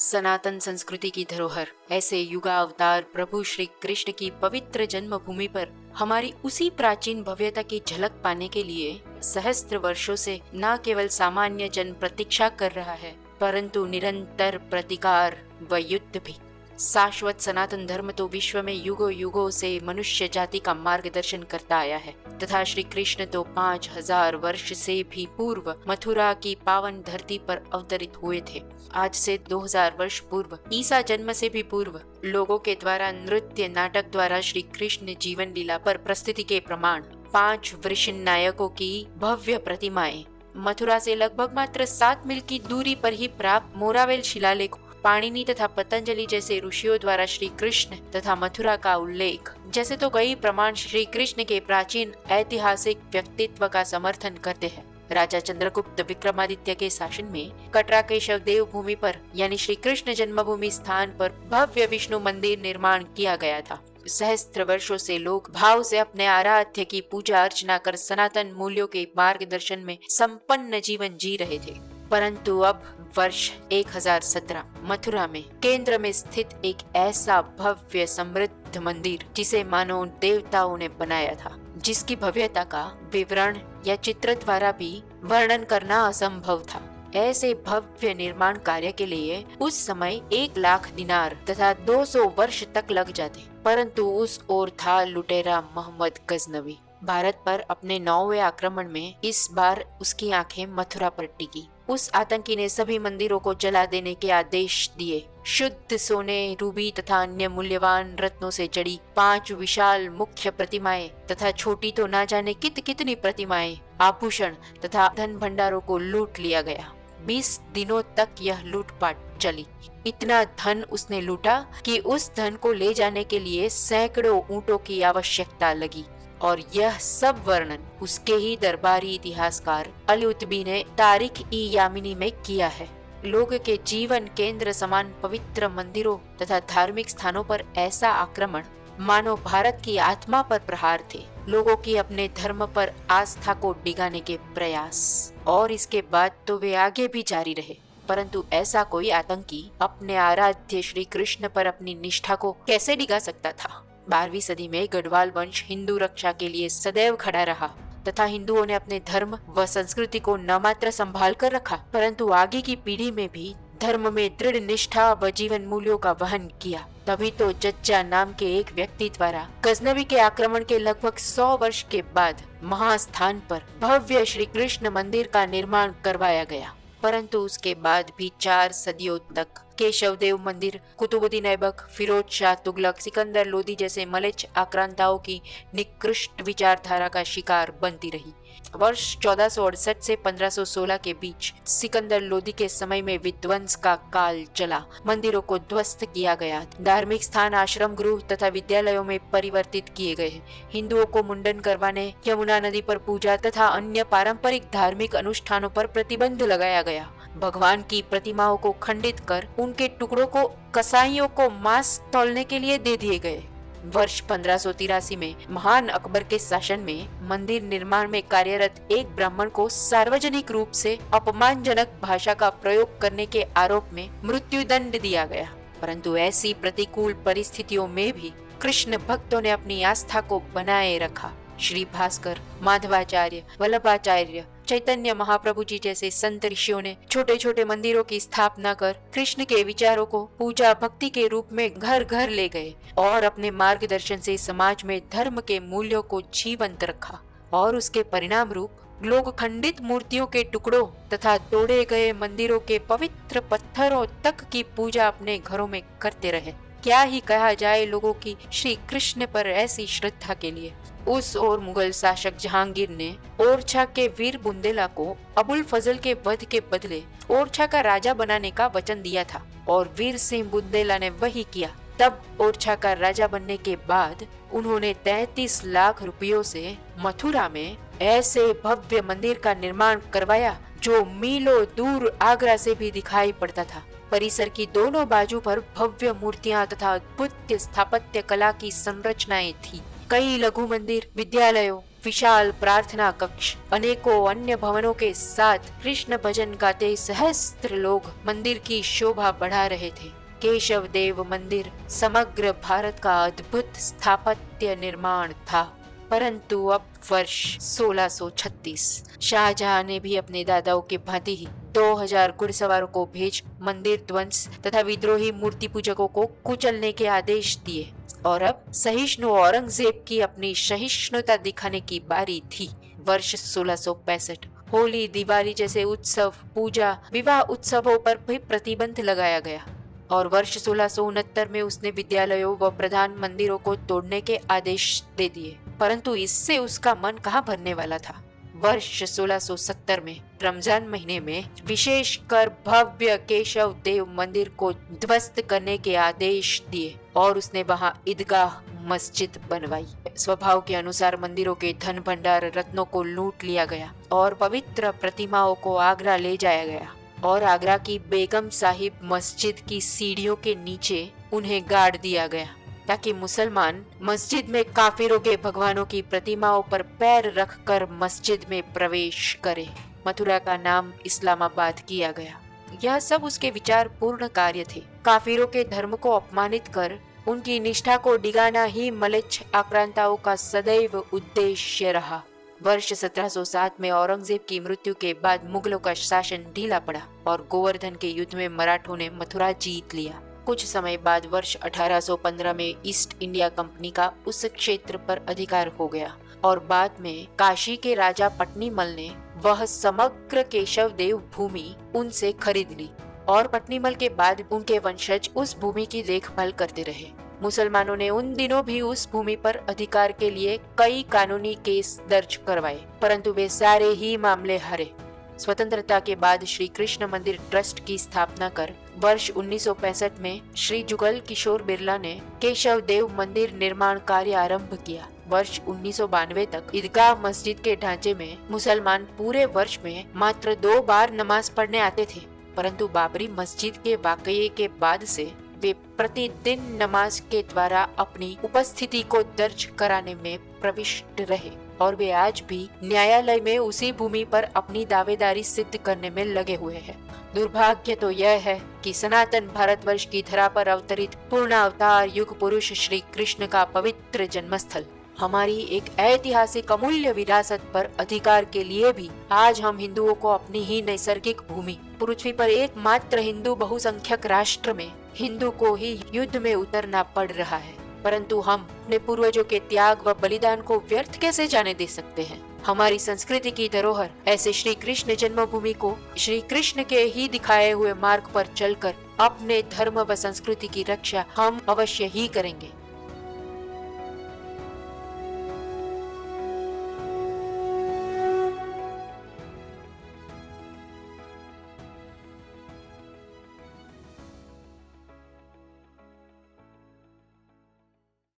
सनातन संस्कृति की धरोहर ऐसे युगावतार प्रभु श्री कृष्ण की पवित्र जन्मभूमि पर हमारी उसी प्राचीन भव्यता की झलक पाने के लिए सहस्त्र वर्षों से न केवल सामान्य जन प्रतीक्षा कर रहा है, परंतु निरंतर प्रतिकार व युद्ध भी। शाश्वत सनातन धर्म तो विश्व में युगों युगों से मनुष्य जाति का मार्गदर्शन करता आया है तथा श्री कृष्ण तो 5000 वर्ष से भी पूर्व मथुरा की पावन धरती पर अवतरित हुए थे। आज से 2000 वर्ष पूर्व, ईसा जन्म से भी पूर्व, लोगों के द्वारा नृत्य नाटक द्वारा श्री कृष्ण जीवन लीला पर प्रस्तुति के प्रमाण 5 वृषण नायकों की भव्य प्रतिमाएं, मथुरा से लगभग मात्र 7 मील की दूरी पर ही प्राप्त मोरावेल शिलालेख, पाणिनि तथा पतंजलि जैसे ऋषियों द्वारा श्री कृष्ण तथा मथुरा का उल्लेख जैसे तो कई प्रमाण श्री कृष्ण के प्राचीन ऐतिहासिक व्यक्तित्व का समर्थन करते हैं। राजा चंद्रगुप्त विक्रमादित्य के शासन में कटरा के शवदेव भूमि पर यानी श्री कृष्ण जन्मभूमि स्थान पर भव्य विष्णु मंदिर निर्माण किया गया था। सहस्त्र वर्षों से लोग भाव से अपने आराध्य की पूजा अर्चना कर सनातन मूल्यों के मार्गदर्शन में संपन्न जीवन जी रहे थे। परंतु अब वर्ष 1017 मथुरा में केंद्र में स्थित एक ऐसा भव्य समृद्ध मंदिर जिसे मानो देवताओं ने बनाया था, जिसकी भव्यता का विवरण या चित्र द्वारा भी वर्णन करना असंभव था। ऐसे भव्य निर्माण कार्य के लिए उस समय 1 लाख दिनार तथा 200 वर्ष तक लग जाते, परंतु उस ओर था लुटेरा मोहम्मद गजनवी। भारत पर अपने 9वें आक्रमण में इस बार उसकी आंखें मथुरा पर टिकी। उस आतंकी ने सभी मंदिरों को जला देने के आदेश दिए। शुद्ध सोने, रूबी तथा अन्य मूल्यवान रत्नों से जड़ी 5 विशाल मुख्य प्रतिमाएं तथा छोटी तो ना जाने कितनी प्रतिमाएं, आभूषण तथा धन भंडारों को लूट लिया गया। 20 दिनों तक यह लूटपाट चली। इतना धन उसने लूटा कि उस धन को ले जाने के लिए सैकड़ों ऊंटों की आवश्यकता लगी। और यह सब वर्णन उसके ही दरबारी इतिहासकार अल-उतबी ने तारीख-ई-यामिनी में किया है। लोग के जीवन केंद्र समान पवित्र मंदिरों तथा धार्मिक स्थानों पर ऐसा आक्रमण मानो भारत की आत्मा पर प्रहार थे। लोगों की अपने धर्म पर आस्था को डिगाने के प्रयास, और इसके बाद तो वे आगे भी जारी रहे। परंतु ऐसा कोई आतंकी अपने आराध्य श्री कृष्ण पर अपनी निष्ठा को कैसे डिगा सकता था। 12वीं सदी में गढ़वाल वंश हिंदू रक्षा के लिए सदैव खड़ा रहा तथा हिंदुओं ने अपने धर्म व संस्कृति को न मात्र संभाल कर रखा, परंतु आगे की पीढ़ी में भी धर्म में दृढ़ निष्ठा व जीवन मूल्यों का वहन किया। तभी तो जज्जा नाम के एक व्यक्ति द्वारा गजनवी के आक्रमण के लगभग 100 वर्ष के बाद महास्थान पर भव्य श्री कृष्ण मंदिर का निर्माण करवाया गया। परंतु उसके बाद भी 4 सदियों तक केशवदेव मंदिर कुतुबुद्दीन ऐबक, फिरोज शाह तुगलक, सिकंदर लोदी जैसे मलेच्छ आक्रांताओं की निकृष्ट विचारधारा का शिकार बनती रही। वर्ष 1468 से 1516 के बीच सिकंदर लोदी के समय में विध्वंस का काल चला। मंदिरों को ध्वस्त किया गया, धार्मिक स्थान, आश्रम गृह तथा विद्यालयों में परिवर्तित किए गए। हिंदुओं को मुंडन करवाने, यमुना नदी पर पूजा तथा अन्य पारंपरिक धार्मिक अनुष्ठानों पर प्रतिबंध लगाया गया। भगवान की प्रतिमाओं को खंडित कर उनके टुकड़ों को कसाईयों को मांस तौलने के लिए दे दिए गए। वर्ष 1583 में महान अकबर के शासन में मंदिर निर्माण में कार्यरत एक ब्राह्मण को सार्वजनिक रूप से अपमानजनक भाषा का प्रयोग करने के आरोप में मृत्युदंड दिया गया। परंतु ऐसी प्रतिकूल परिस्थितियों में भी कृष्ण भक्तों ने अपनी आस्था को बनाए रखा। श्री भास्कर, माधवाचार्य, वल्लभाचार्य, चैतन्य महाप्रभु जी जैसे संत ऋषियों ने छोटे छोटे मंदिरों की स्थापना कर कृष्ण के विचारों को पूजा भक्ति के रूप में घर घर ले गए और अपने मार्गदर्शन से समाज में धर्म के मूल्यों को जीवंत रखा। और उसके परिणाम रूप लोग खंडित मूर्तियों के टुकड़ों तथा तोड़े गए मंदिरों के पवित्र पत्थरों तक की पूजा अपने घरों में करते रहे। क्या ही कहा जाए लोगों की श्री कृष्ण पर ऐसी श्रद्धा के लिए। उस ओर मुगल शासक जहांगीर ने ओरछा के वीर बुंदेला को अबुल फजल के वध के बदले ओरछा का राजा बनाने का वचन दिया था और वीर सिंह बुंदेला ने वही किया। तब ओरछा का राजा बनने के बाद उन्होंने 33 लाख रुपयों से मथुरा में ऐसे भव्य मंदिर का निर्माण करवाया जो मीलों दूर आगरा से भी दिखाई पड़ता था। परिसर की दोनों बाजू पर भव्य मूर्तियां तथा अद्भुत स्थापत्य कला की संरचनाएं थी। कई लघु मंदिर, विद्यालयों विशाल प्रार्थना कक्ष, अनेकों अन्य भवनों के साथ कृष्ण भजन गाते सहस्त्र लोग मंदिर की शोभा बढ़ा रहे थे। केशव देव मंदिर समग्र भारत का अद्भुत स्थापत्य निर्माण था। परंतु अब वर्ष 1636 शाहजहां ने भी अपने दादाओं के भांति ही 2000 घुड़सवारों को भेज मंदिर ध्वंस तथा विद्रोही मूर्ति पूजकों को कुचलने के आदेश दिए और अब सहिष्णु औरंगजेब की अपनी सहिष्णुता दिखाने की बारी थी। वर्ष 1665 होली, दिवाली जैसे उत्सव, पूजा, विवाह उत्सवों पर भी प्रतिबंध लगाया गया और वर्ष 1669 में उसने विद्यालयों व प्रधान मंदिरों को तोड़ने के आदेश दे दिए। परंतु इससे उसका मन कहाँ भरने वाला था। वर्ष 1670 में रमजान महीने में विशेष कर भव्य केशव देव मंदिर को ध्वस्त करने के आदेश दिए और उसने वहां ईदगाह मस्जिद बनवाई। स्वभाव के अनुसार मंदिरों के धन भंडार रत्नों को लूट लिया गया और पवित्र प्रतिमाओं को आगरा ले जाया गया और आगरा की बेगम साहिब मस्जिद की सीढ़ियों के नीचे उन्हें गाड़ दिया गया ताकि मुसलमान मस्जिद में काफिरों के भगवानों की प्रतिमाओं पर पैर रखकर मस्जिद में प्रवेश करें। मथुरा का नाम इस्लामाबाद किया गया। यह सब उसके विचार पूर्ण कार्य थे। काफिरों के धर्म को अपमानित कर उनकी निष्ठा को डिगाना ही मलेच्छ आक्रांताओं का सदैव उद्देश्य रहा। वर्ष 1707 में औरंगजेब की मृत्यु के बाद मुगलों का शासन ढीला पड़ा और गोवर्धन के युद्ध में मराठों ने मथुरा जीत लिया। कुछ समय बाद वर्ष 1815 में ईस्ट इंडिया कंपनी का उस क्षेत्र पर अधिकार हो गया और बाद में काशी के राजा पट्नीमल ने वह समग्र केशव देव भूमि उनसे खरीद ली और पट्नीमल के बाद उनके वंशज उस भूमि की देखभाल करते रहे। मुसलमानों ने उन दिनों भी उस भूमि पर अधिकार के लिए कई कानूनी केस दर्ज करवाए, परंतु वे सारे ही मामले हारे। स्वतंत्रता के बाद श्री कृष्ण मंदिर ट्रस्ट की स्थापना कर वर्ष 1965 में श्री जुगल किशोर बिरला ने केशव देव मंदिर निर्माण कार्य आरंभ किया। वर्ष 1992 तक ईदगाह मस्जिद के ढांचे में मुसलमान पूरे वर्ष में मात्र 2 बार नमाज पढ़ने आते थे, परंतु बाबरी मस्जिद के वाकये के बाद से वे प्रतिदिन नमाज के द्वारा अपनी उपस्थिति को दर्ज कराने में प्रविष्ट रहे और वे आज भी न्यायालय में उसी भूमि पर अपनी दावेदारी सिद्ध करने में लगे हुए हैं। दुर्भाग्य तो यह है कि सनातन भारतवर्ष की धरा पर अवतरित पूर्ण अवतार युग पुरुष श्री कृष्ण का पवित्र जन्मस्थल हमारी एक ऐतिहासिक अमूल्य विरासत पर अधिकार के लिए भी आज हम हिंदुओं को अपनी ही नैसर्गिक भूमि पृथ्वी पर एकमात्र हिंदू बहुसंख्यक राष्ट्र में हिंदू को ही युद्ध में उतरना पड़ रहा है। परंतु हम अपने पूर्वजों के त्याग व बलिदान को व्यर्थ कैसे जाने दे सकते हैं। हमारी संस्कृति की धरोहर ऐसे श्री कृष्ण जन्मभूमि को श्री कृष्ण के ही दिखाए हुए मार्ग पर चलकर अपने धर्म व संस्कृति की रक्षा हम अवश्य ही करेंगे।